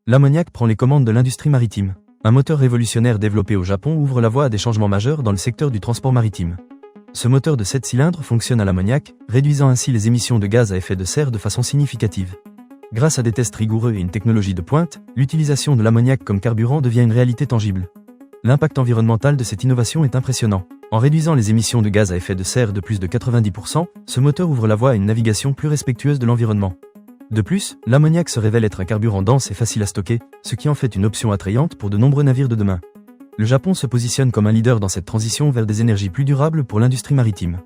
L'ammoniac prend les commandes de l'industrie maritime. Un moteur révolutionnaire développé au Japon ouvre la voie à des changements majeurs dans le secteur du transport maritime. Ce moteur de 7 cylindres fonctionne à l'ammoniac, réduisant ainsi les émissions de gaz à effet de serre de façon significative. Grâce à des tests rigoureux et une technologie de pointe, l'utilisation de l'ammoniac comme carburant devient une réalité tangible. L'impact environnemental de cette innovation est impressionnant. En réduisant les émissions de gaz à effet de serre de plus de 90%, ce moteur ouvre la voie à une navigation plus respectueuse de l'environnement. De plus, l'ammoniac se révèle être un carburant dense et facile à stocker, ce qui en fait une option attrayante pour de nombreux navires de demain. Le Japon se positionne comme un leader dans cette transition vers des énergies plus durables pour l'industrie maritime.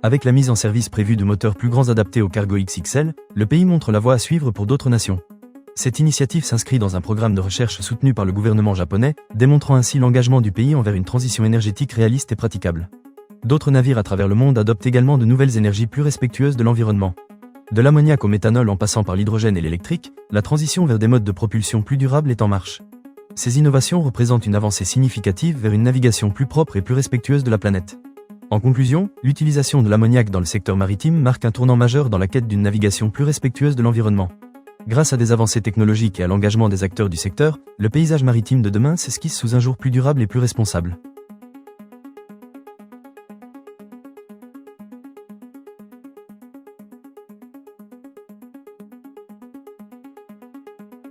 Avec la mise en service prévue de moteurs plus grands adaptés au cargo XXL, le pays montre la voie à suivre pour d'autres nations. Cette initiative s'inscrit dans un programme de recherche soutenu par le gouvernement japonais, démontrant ainsi l'engagement du pays envers une transition énergétique réaliste et praticable. D'autres navires à travers le monde adoptent également de nouvelles énergies plus respectueuses de l'environnement. De l'ammoniac au méthanol en passant par l'hydrogène et l'électrique, la transition vers des modes de propulsion plus durables est en marche. Ces innovations représentent une avancée significative vers une navigation plus propre et plus respectueuse de la planète. En conclusion, l'utilisation de l'ammoniac dans le secteur maritime marque un tournant majeur dans la quête d'une navigation plus respectueuse de l'environnement. Grâce à des avancées technologiques et à l'engagement des acteurs du secteur, le paysage maritime de demain s'esquisse sous un jour plus durable et plus responsable.